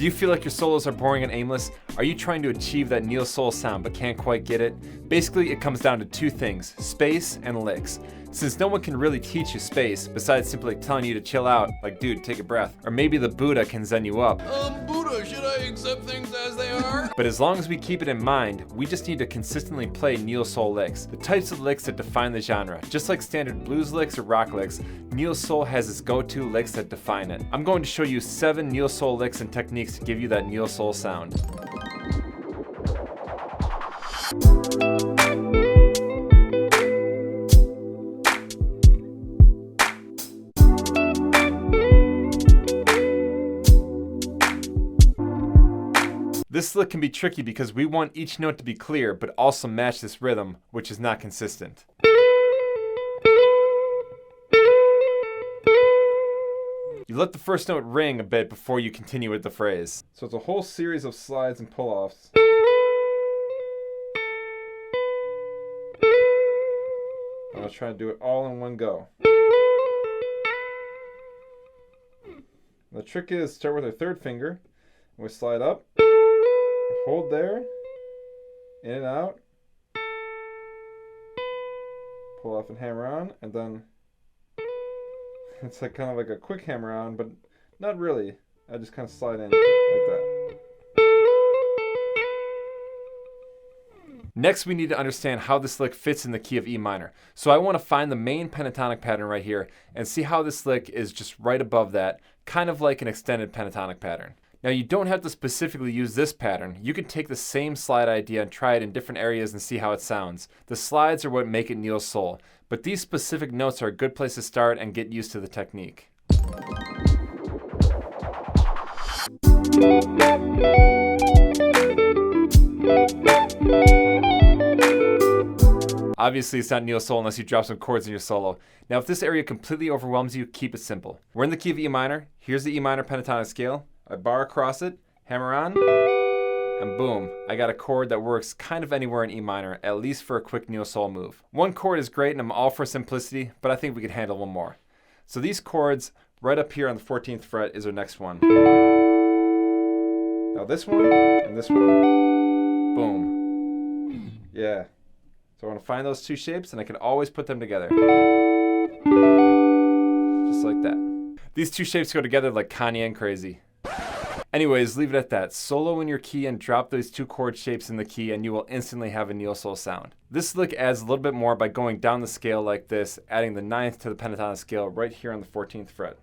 Do you feel like your solos are boring and aimless? Are you trying to achieve that neo soul sound but can't quite get it? Basically, it comes down to two things: space and licks. Since no one can really teach you space, besides simply telling you to chill out, like dude, take a breath, or maybe the Buddha can zen you up. Buddha, should I accept things as they are? But as long as we keep it in mind, we just need to consistently play neo soul licks, the types of licks that define the genre. Just like standard blues licks or rock licks, neo soul has its go-to licks that define it. I'm going to show you 7 neo soul licks and techniques to give you that neo soul sound. This lick can be tricky because we want each note to be clear, but also match this rhythm, which is not consistent. You let the first note ring a bit before you continue with the phrase. So it's a whole series of slides and pull-offs. I'm going to try to do it all in one go. The trick is start with our third finger, and we slide up. Hold there, in and out, pull off and hammer on, and then it's like kind of like a quick hammer on, but not really. I just kind of slide in like that. Next, we need to understand how this lick fits in the key of E minor. So I want to find the main pentatonic pattern right here and see how this lick is just right above that, kind of like an extended pentatonic pattern. Now, you don't have to specifically use this pattern. You can take the same slide idea and try it in different areas and see how it sounds. The slides are what make it neo soul, but these specific notes are a good place to start and get used to the technique. Obviously, it's not neo soul unless you drop some chords in your solo. Now, if this area completely overwhelms you, keep it simple. We're in the key of E minor. Here's the E minor pentatonic scale. I bar across it, hammer on, and boom, I got a chord that works kind of anywhere in E minor, at least for a quick neo soul move. One chord is great and I'm all for simplicity, but I think we could handle one more. So these chords right up here on the 14th fret is our next one. Now this one and this one, boom. Yeah. So I want to find those two shapes and I can always put them together. Just like that. These two shapes go together like Kanye and Crazy. Anyways, leave it at that. Solo in your key and drop those two chord shapes in the key and you will instantly have a neo soul sound. This lick adds a little bit more by going down the scale like this, adding the 9th to the pentatonic scale right here on the 14th fret.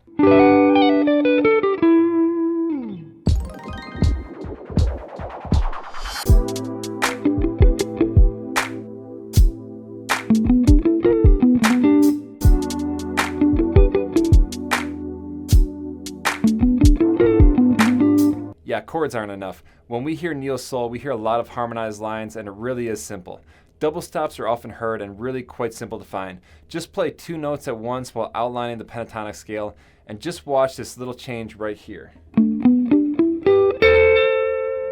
Yeah, chords aren't enough. When we hear neo soul, we hear a lot of harmonized lines and it really is simple. Double stops are often heard and really quite simple to find. Just play 2 notes at once while outlining the pentatonic scale and just watch this little change right here.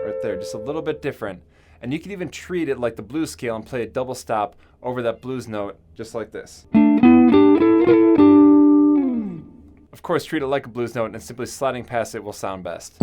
Right there, just a little bit different. And you can even treat it like the blues scale and play a double stop over that blues note just like this. Of course, treat it like a blues note and simply sliding past it will sound best.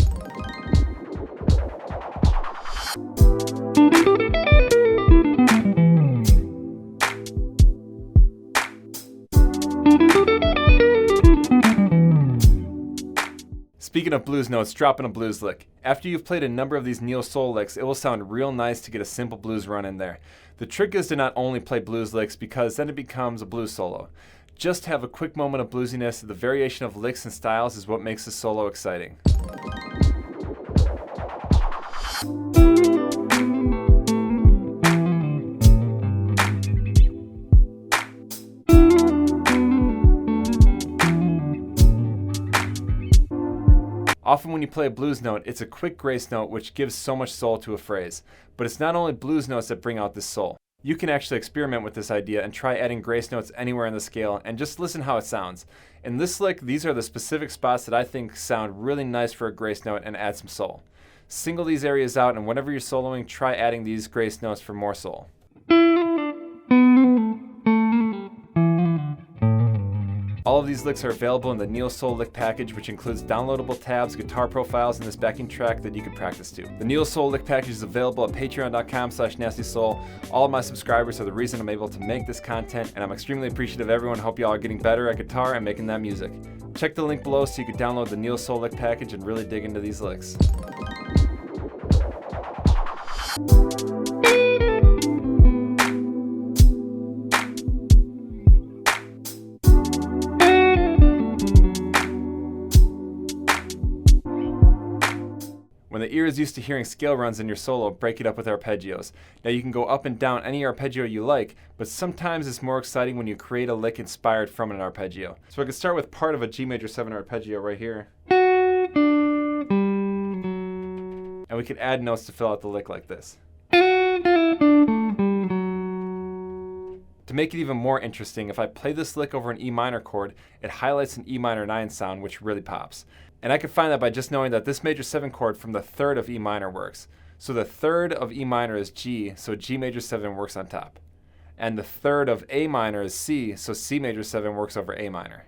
Speaking of blues notes, drop in a blues lick. After you've played a number of these neo soul licks, it will sound real nice to get a simple blues run in there. The trick is to not only play blues licks because then it becomes a blues solo. Just have a quick moment of bluesiness. The variation of licks and styles is what makes the solo exciting. Often when you play a blues note, it's a quick grace note which gives so much soul to a phrase. But it's not only blues notes that bring out this soul. You can actually experiment with this idea and try adding grace notes anywhere in the scale and just listen how it sounds. In this lick, these are the specific spots that I think sound really nice for a grace note and add some soul. Single these areas out and whenever you're soloing, try adding these grace notes for more soul. All of these licks are available in the Neo Soul Lick package, which includes downloadable tabs, guitar profiles, and this backing track that you can practice to. The Neo Soul Lick package is available at patreon.com/nastysoul. All of my subscribers are the reason I'm able to make this content, and I'm extremely appreciative of everyone. Hope y'all are getting better at guitar and making that music. Check the link below so you can download the Neo Soul Lick package and really dig into these licks. When the ear is used to hearing scale runs in your solo, break it up with arpeggios. Now you can go up and down any arpeggio you like, but sometimes it's more exciting when you create a lick inspired from an arpeggio. So I can start with part of a G major 7 arpeggio right here. And we can add notes to fill out the lick like this. To make it even more interesting, if I play this lick over an E minor chord, it highlights an E minor 9 sound, which really pops. And I can find that by just knowing that this major 7 chord from the 3rd of E minor works. So the 3rd of E minor is G, so G major 7 works on top. And the 3rd of A minor is C, so C major 7 works over A minor.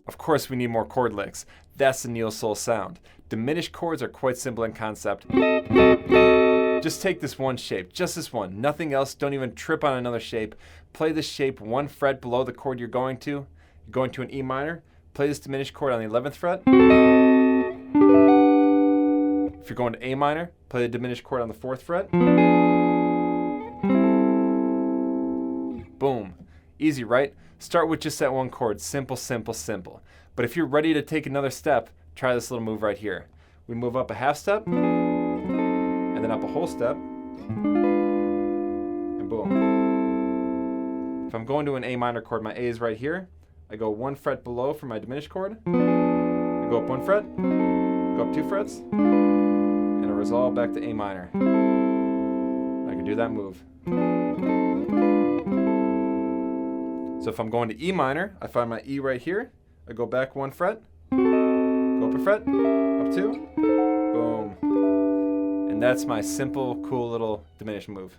Of course, we need more chord licks. That's the Neo Soul sound. Diminished chords are quite simple in concept. Just take this one shape, just this one, nothing else. Don't even trip on another shape. Play this shape 1 fret below the chord you're going to. You're going to an E minor. Play this diminished chord on the 11th fret. If you're going to A minor, play the diminished chord on the 4th fret. Boom. Easy, right? Start with just that one chord. Simple, simple, simple. But if you're ready to take another step, try this little move right here. We move up a half step, and then up a whole step, and boom. If I'm going to an A minor chord, my A is right here. I go 1 fret below for my diminished chord. I go up 1 fret, go up 2 frets, and I resolve back to A minor. I can do that move. So if I'm going to E minor, I find my E right here. I go back 1 fret, go up a fret, up 2, boom. And that's my simple, cool little diminished move.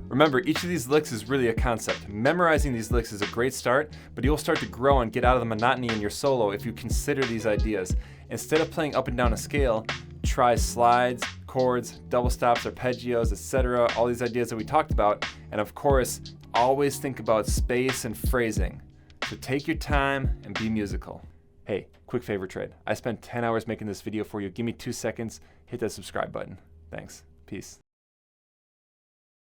Remember, each of these licks is really a concept. Memorizing these licks is a great start, but you'll start to grow and get out of the monotony in your solo if you consider these ideas. Instead of playing up and down a scale, try slides, chords, double stops, arpeggios, etc. All these ideas that we talked about. And of course, always think about space and phrasing. So take your time and be musical. Hey, quick favor trade. I spent 10 hours making this video for you. Give me 2 seconds, hit that subscribe button. Thanks. Peace.